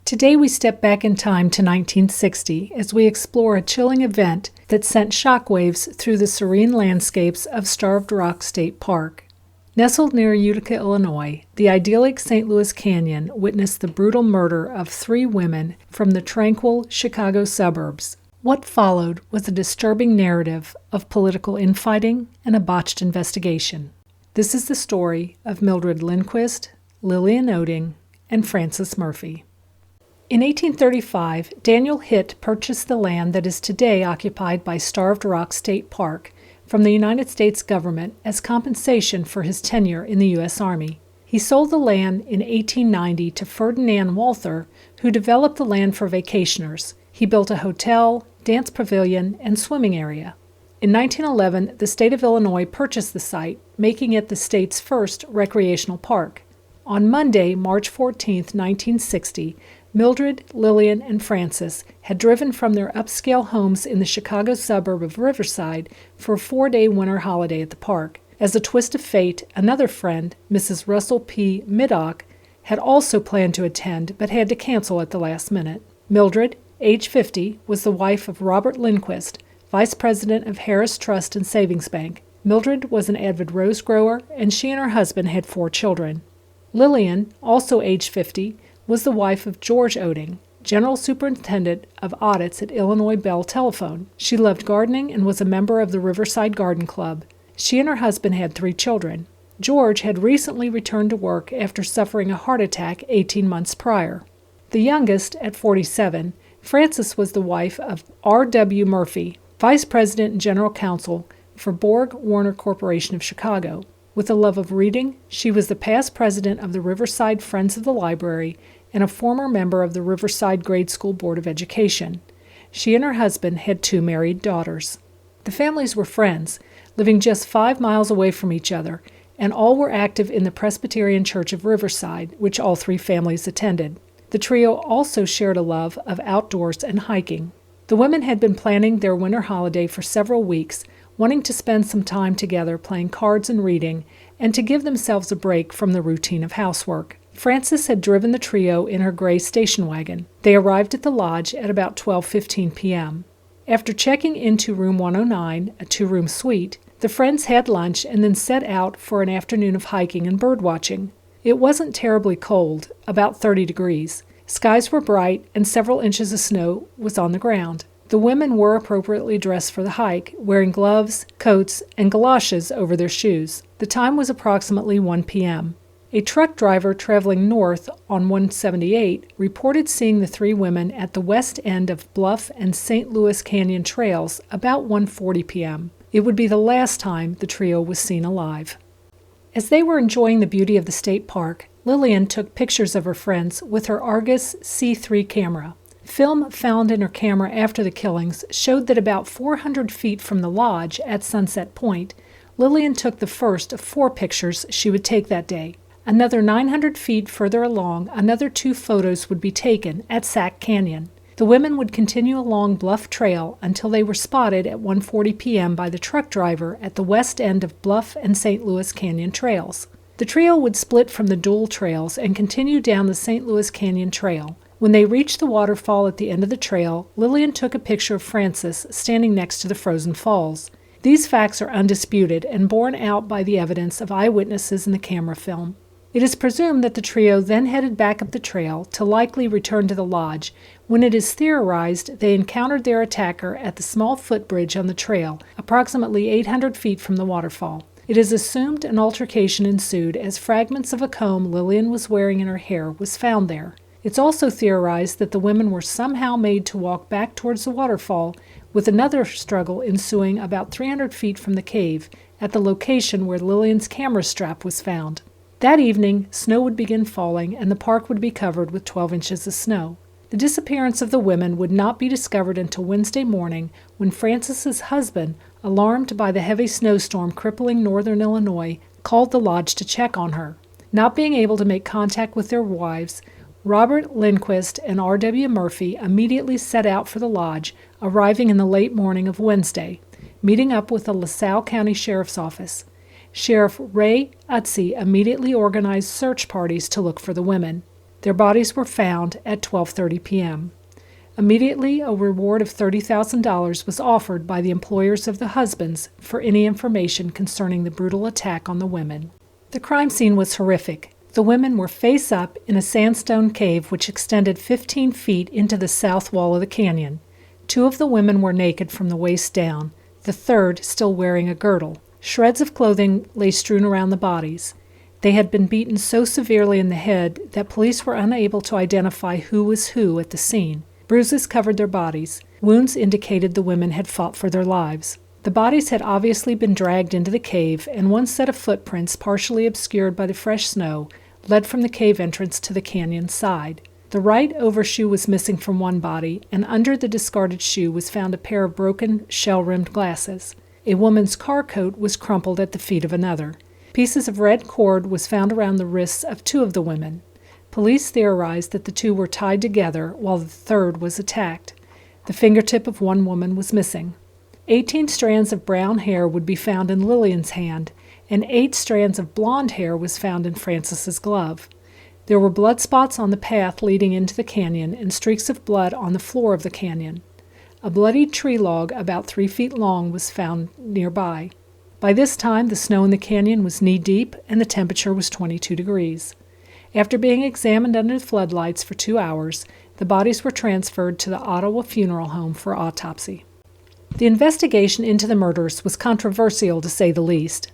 Today we step back in time to 1960 as we explore a chilling event that sent shockwaves through the serene landscapes of Starved Rock State Park. Nestled near Utica, Illinois, the idyllic St. Louis Canyon witnessed the brutal murder of 3 women from the tranquil Chicago suburbs. What followed was a disturbing narrative of political infighting and a botched investigation. This is the story of Mildred Lindquist, Lillian Oding, and Frances Murphy. In 1835, Daniel Hitt purchased the land that is today occupied by Starved Rock State Park from the United States government as compensation for his tenure in the U.S. Army. He sold the land in 1890 to Ferdinand Walther, who developed the land for vacationers. He built a hotel, dance pavilion, and swimming area. In 1911, the state of Illinois purchased the site, making it the state's first recreational park. On Monday, March 14, 1960, Mildred, Lillian, and Frances had driven from their upscale homes in the Chicago suburb of Riverside for a 4-day winter holiday at the park. As a twist of fate, another friend, Mrs. Russell P. Middock, had also planned to attend but had to cancel at the last minute. Mildred, age 50, was the wife of Robert Lindquist, vice president of Harris Trust and Savings Bank. Mildred was an avid rose grower, and she and her husband had 4 children. Lillian, also age 50, was the wife of George Oding, General Superintendent of Audits at Illinois Bell Telephone. She loved gardening and was a member of the Riverside Garden Club. She and her husband had 3 children. George had recently returned to work after suffering a heart attack 18 months prior. The youngest, at 47, Frances was the wife of R.W. Murphy, Vice President and General Counsel for Borg Warner Corporation of Chicago. With a love of reading, she was the past president of the Riverside Friends of the Library and a former member of the Riverside Grade School Board of Education. She and her husband had 2 married daughters. The families were friends, living just 5 miles away from each other, and all were active in the Presbyterian Church of Riverside, which all 3 families attended. The trio also shared a love of outdoors and hiking. The women had been planning their winter holiday for several weeks, wanting to spend some time together playing cards and reading, and to give themselves a break from the routine of housework. Frances had driven the trio in her gray station wagon. They arrived at the lodge at about 12:15 p.m. After checking into room 109, a 2-room suite, the friends had lunch and then set out for an afternoon of hiking and birdwatching. It wasn't terribly cold, about 30 degrees. Skies were bright and several inches of snow was on the ground. The women were appropriately dressed for the hike, wearing gloves, coats, and galoshes over their shoes. The time was approximately 1 p.m. A truck driver traveling north on 178 reported seeing the 3 women at the west end of Bluff and St. Louis Canyon trails about 1:40 p.m. It would be the last time the trio was seen alive. As they were enjoying the beauty of the state park, Lillian took pictures of her friends with her Argus C3 camera. Film found in her camera after the killings showed that about 400 feet from the lodge at Sunset Point, Lillian took the first of 4 pictures she would take that day. Another 900 feet further along, another 2 photos would be taken at Sac Canyon. The women would continue along Bluff Trail until they were spotted at 1:40 p.m. by the truck driver at the west end of Bluff and St. Louis Canyon trails. The trio would split from the dual trails and continue down the St. Louis Canyon Trail. When they reached the waterfall at the end of the trail, Lillian took a picture of Frances standing next to the frozen falls. These facts are undisputed and borne out by the evidence of eyewitnesses in the camera film. It is presumed that the trio then headed back up the trail to likely return to the lodge, when it is theorized they encountered their attacker at the small footbridge on the trail, approximately 800 feet from the waterfall. It is assumed an altercation ensued as fragments of a comb Lillian was wearing in her hair was found there. It's also theorized that the women were somehow made to walk back towards the waterfall, with another struggle ensuing about 300 feet from the cave, at the location where Lillian's camera strap was found. That evening, snow would begin falling and the park would be covered with 12 inches of snow. The disappearance of the women would not be discovered until Wednesday morning, when Frances's husband, alarmed by the heavy snowstorm crippling northern Illinois, called the lodge to check on her. Not being able to make contact with their wives, Robert Lindquist and R.W. Murphy immediately set out for the lodge, arriving in the late morning of Wednesday, meeting up with the LaSalle County Sheriff's Office. Sheriff Ray Utze immediately organized search parties to look for the women. Their bodies were found at 12:30 p.m. Immediately, a reward of $30,000 was offered by the employers of the husbands for any information concerning the brutal attack on the women. The crime scene was horrific. The women were face up in a sandstone cave which extended 15 feet into the south wall of the canyon. 2 of the women were naked from the waist down, the third still wearing a girdle. Shreds of clothing lay strewn around the bodies. They had been beaten so severely in the head that police were unable to identify who was who at the scene. Bruises covered their bodies. Wounds indicated the women had fought for their lives. The bodies had obviously been dragged into the cave, and one set of footprints, partially obscured by the fresh snow, led from the cave entrance to the canyon side. The right overshoe was missing from one body, and under the discarded shoe was found a pair of broken, shell-rimmed glasses. A woman's car coat was crumpled at the feet of another. Pieces of red cord was found around the wrists of 2 of the women. Police theorized that the 2 were tied together while the third was attacked. The fingertip of one woman was missing. 18 strands of brown hair would be found in Lillian's hand, and 8 strands of blonde hair was found in Frances's glove. There were blood spots on the path leading into the canyon and streaks of blood on the floor of the canyon. A bloodied tree log about 3 feet long was found nearby. By this time, the snow in the canyon was knee-deep and the temperature was 22 degrees. After being examined under the floodlights for 2 hours, the bodies were transferred to the Ottawa Funeral Home for autopsy. The investigation into the murders was controversial, to say the least.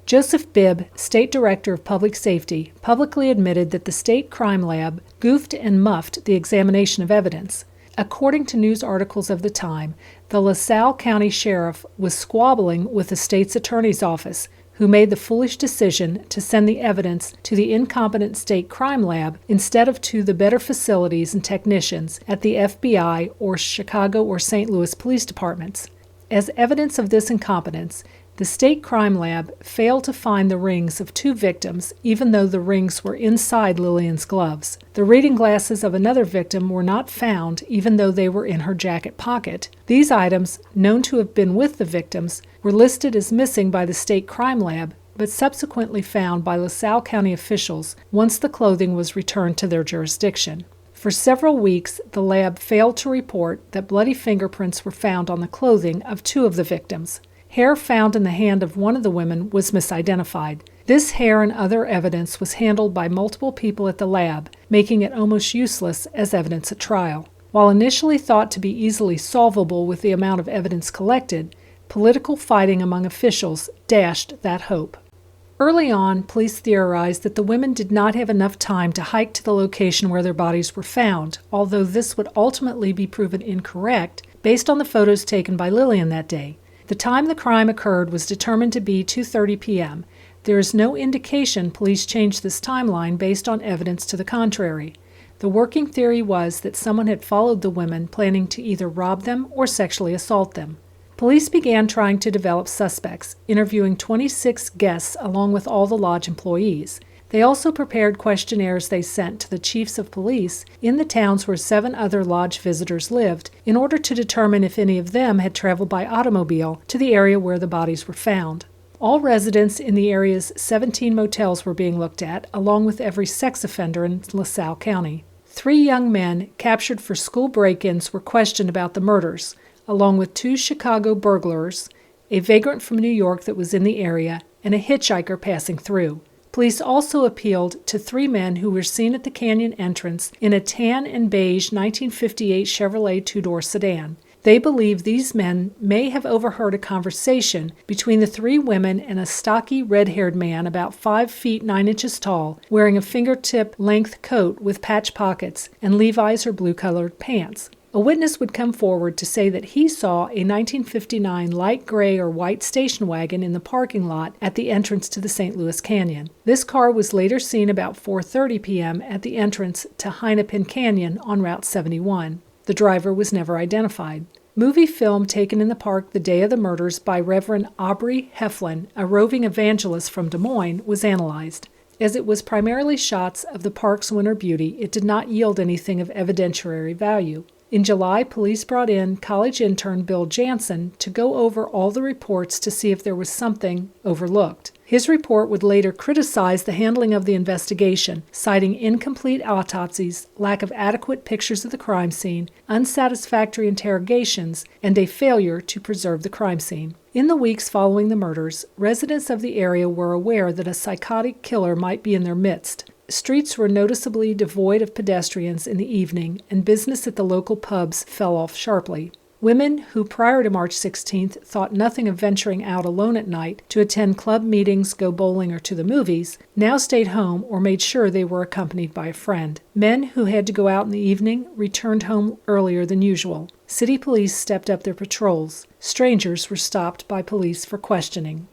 Joseph Bibb, State Director of Public Safety, publicly admitted that the State Crime Lab goofed and muffed the examination of evidence. According to news articles of the time, the LaSalle County Sheriff was squabbling with the state's attorney's office, who made the foolish decision to send the evidence to the incompetent State Crime Lab instead of to the better facilities and technicians at the FBI or Chicago or St. Louis police departments. As evidence of this incompetence, the State Crime Lab failed to find the rings of 2 victims, even though the rings were inside Lillian's gloves. The reading glasses of another victim were not found, even though they were in her jacket pocket. These items, known to have been with the victims, were listed as missing by the State Crime Lab, but subsequently found by LaSalle County officials once the clothing was returned to their jurisdiction. For several weeks, the lab failed to report that bloody fingerprints were found on the clothing of 2 of the victims. Hair found in the hand of one of the women was misidentified. This hair and other evidence was handled by multiple people at the lab, making it almost useless as evidence at trial. While initially thought to be easily solvable with the amount of evidence collected, political fighting among officials dashed that hope. Early on, police theorized that the women did not have enough time to hike to the location where their bodies were found, although this would ultimately be proven incorrect based on the photos taken by Lillian that day. The time the crime occurred was determined to be 2:30 p.m. There is no indication police changed this timeline based on evidence to the contrary. The working theory was that someone had followed the women planning to either rob them or sexually assault them. Police began trying to develop suspects, interviewing 26 guests along with all the lodge employees. They also prepared questionnaires they sent to the chiefs of police in the towns where 7 other lodge visitors lived in order to determine if any of them had traveled by automobile to the area where the bodies were found. All residents in the area's 17 motels were being looked at, along with every sex offender in LaSalle County. 3 young men captured for school break-ins were questioned about the murders, along with 2 Chicago burglars, a vagrant from New York that was in the area, and a hitchhiker passing through. Police also appealed to 3 men who were seen at the canyon entrance in a tan and beige 1958 Chevrolet 2-door sedan. They believe these men may have overheard a conversation between the 3 women and a stocky, red-haired man about 5 feet 9 inches tall, wearing a fingertip-length coat with patch pockets and Levi's or blue-colored pants. A witness would come forward to say that he saw a 1959 light gray or white station wagon in the parking lot at the entrance to the St. Louis Canyon. This car was later seen about 4:30 p.m. at the entrance to Hennepin Canyon on Route 71. The driver was never identified. Movie film taken in the park the day of the murders by Reverend Aubrey Heflin, a roving evangelist from Des Moines, was analyzed. As it was primarily shots of the park's winter beauty, it did not yield anything of evidentiary value. In July, police brought in college intern Bill Jansen to go over all the reports to see if there was something overlooked. His report would later criticize the handling of the investigation, citing incomplete autopsies, lack of adequate pictures of the crime scene, unsatisfactory interrogations, and a failure to preserve the crime scene. In the weeks following the murders, residents of the area were aware that a psychotic killer might be in their midst. Streets were noticeably devoid of pedestrians in the evening, and business at the local pubs fell off sharply. Women who prior to March 16th thought nothing of venturing out alone at night to attend club meetings, go bowling, or to the movies, now stayed home or made sure they were accompanied by a friend. Men who had to go out in the evening returned home earlier than usual. City police stepped up their patrols. Strangers were stopped by police for questioning.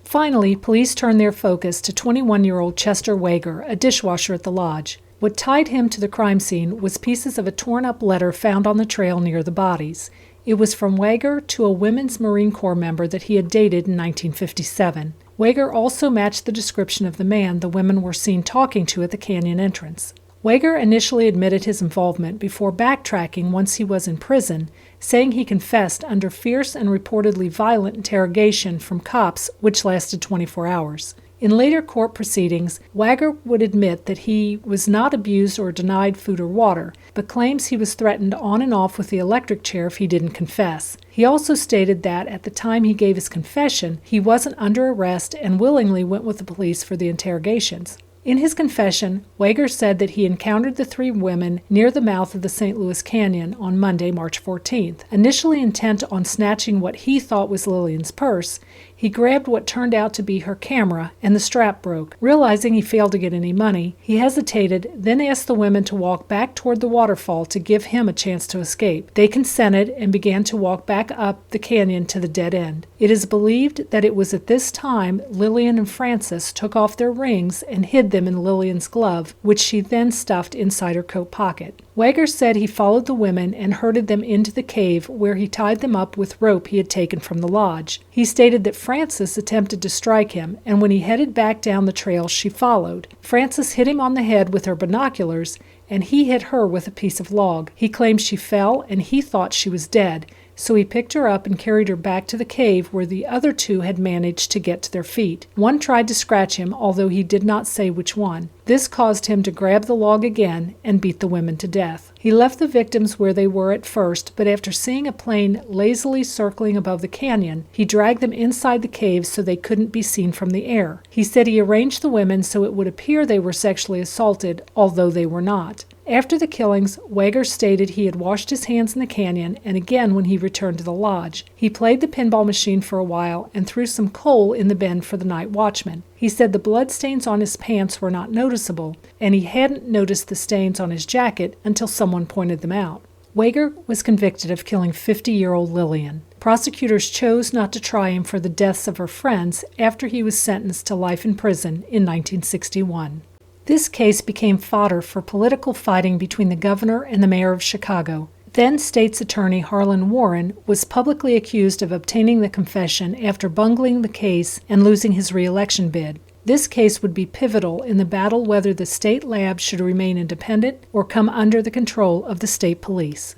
Finally, police turned their focus to 21-year-old Chester Wager, a dishwasher at the lodge. What tied him to the crime scene was pieces of a torn-up letter found on the trail near the bodies. It was from Wager to a Women's Marine Corps member that he had dated in 1957. Wager also matched the description of the man the women were seen talking to at the canyon entrance. Wager initially admitted his involvement before backtracking once he was in prison, saying he confessed under fierce and reportedly violent interrogation from cops, which lasted 24 hours. In later court proceedings, Wager would admit that he was not abused or denied food or water, but claims he was threatened on and off with the electric chair if he didn't confess. He also stated that at the time he gave his confession, he wasn't under arrest and willingly went with the police for the interrogations. In his confession, Wager said that he encountered the three women near the mouth of the St. Louis Canyon on Monday, March 14th. Initially intent on snatching what he thought was Lillian's purse, he grabbed what turned out to be her camera, and the strap broke. Realizing he failed to get any money, he hesitated, then asked the women to walk back toward the waterfall to give him a chance to escape. They consented and began to walk back up the canyon to the dead end. It is believed that it was at this time Lillian and Francis took off their rings and hid them in Lillian's glove, which she then stuffed inside her coat pocket. Wager said he followed the women and herded them into the cave where he tied them up with rope he had taken from the lodge. He stated that Francis attempted to strike him, and when he headed back down the trail, she followed. Francis hit him on the head with her binoculars, and he hit her with a piece of log. He claimed she fell, and he thought she was dead, so he picked her up and carried her back to the cave where the other two had managed to get to their feet. One tried to scratch him, although he did not say which one. This caused him to grab the log again and beat the women to death. He left the victims where they were at first, but after seeing a plane lazily circling above the canyon, he dragged them inside the cave so they couldn't be seen from the air. He said he arranged the women so it would appear they were sexually assaulted, although they were not. After the killings, Wager stated he had washed his hands in the canyon and again when he returned to the lodge. He played the pinball machine for a while and threw some coal in the bin for the night watchman. He said the bloodstains on his pants were not noticeable, and he hadn't noticed the stains on his jacket until someone pointed them out. Wager was convicted of killing 50-year-old Lillian. Prosecutors chose not to try him for the deaths of her friends after he was sentenced to life in prison in 1961. This case became fodder for political fighting between the governor and the mayor of Chicago. Then State's Attorney Harlan Warren was publicly accused of obtaining the confession after bungling the case and losing his re-election bid. This case would be pivotal in the battle whether the state lab should remain independent or come under the control of the state police.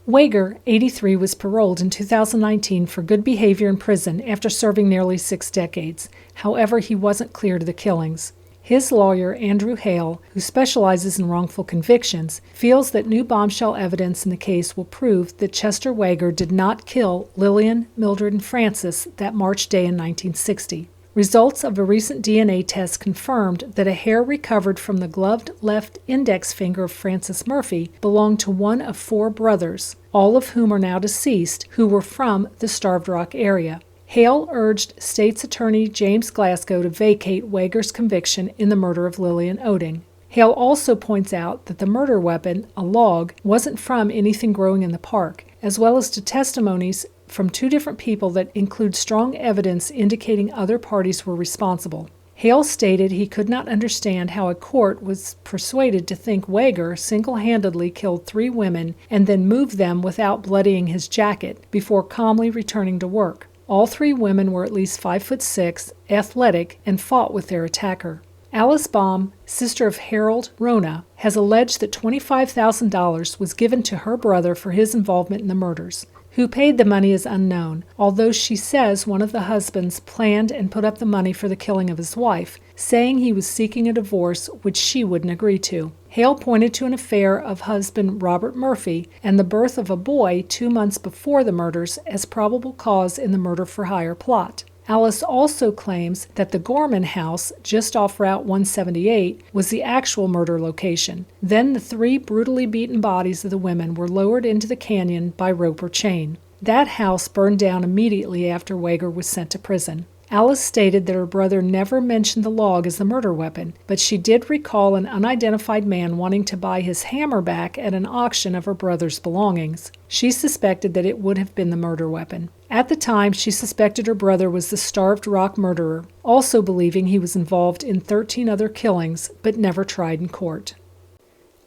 Wager, 83, was paroled in 2019 for good behavior in prison after serving nearly 6 decades. However, he wasn't clear to the killings. His lawyer, Andrew Hale, who specializes in wrongful convictions, feels that new bombshell evidence in the case will prove that Chester Wager did not kill Lillian, Mildred, and Francis that March day in 1960. Results of a recent DNA test confirmed that a hair recovered from the gloved left index finger of Francis Murphy belonged to one of 4 brothers, all of whom are now deceased, who were from the Starved Rock area. Hale urged State's Attorney James Glasgow to vacate Wager's conviction in the murder of Lillian Oding. Hale also points out that the murder weapon, a log, wasn't from anything growing in the park, as well as to testimonies from 2 different people that include strong evidence indicating other parties were responsible. Hale stated he could not understand how a court was persuaded to think Wager single-handedly killed 3 women and then moved them without bloodying his jacket before calmly returning to work. All 3 women were at least 5'6", athletic, and fought with their attacker. Alice Baum, sister of Harold Rona, has alleged that $25,000 was given to her brother for his involvement in the murders. Who paid the money is unknown, although she says one of the husbands planned and put up the money for the killing of his wife, saying he was seeking a divorce which she wouldn't agree to. Hale pointed to an affair of husband Robert Murphy and the birth of a boy 2 months before the murders as probable cause in the murder-for-hire plot. Alice also claims that the Gorman house, just off Route 178, was the actual murder location. Then the 3 brutally beaten bodies of the women were lowered into the canyon by rope or chain. That house burned down immediately after Wager was sent to prison. Alice stated that her brother never mentioned the log as the murder weapon, but she did recall an unidentified man wanting to buy his hammer back at an auction of her brother's belongings. She suspected that it would have been the murder weapon. At the time, she suspected her brother was the Starved Rock murderer, also believing he was involved in 13 other killings, but never tried in court.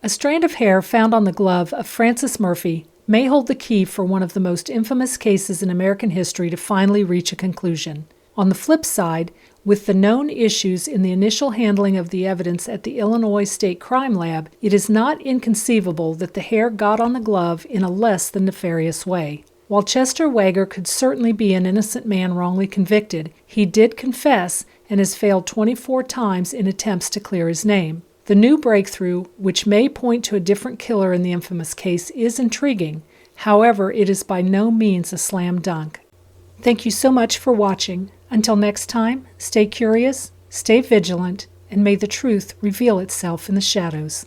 A strand of hair found on the glove of Francis Murphy may hold the key for one of the most infamous cases in American history to finally reach a conclusion. On the flip side, with the known issues in the initial handling of the evidence at the Illinois State Crime Lab, it is not inconceivable that the hair got on the glove in a less than nefarious way. While Chester Wager could certainly be an innocent man wrongly convicted, he did confess and has failed 24 times in attempts to clear his name. The new breakthrough, which may point to a different killer in the infamous case, is intriguing. However, it is by no means a slam dunk. Thank you so much for watching. Until next time, stay curious, stay vigilant, and may the truth reveal itself in the shadows.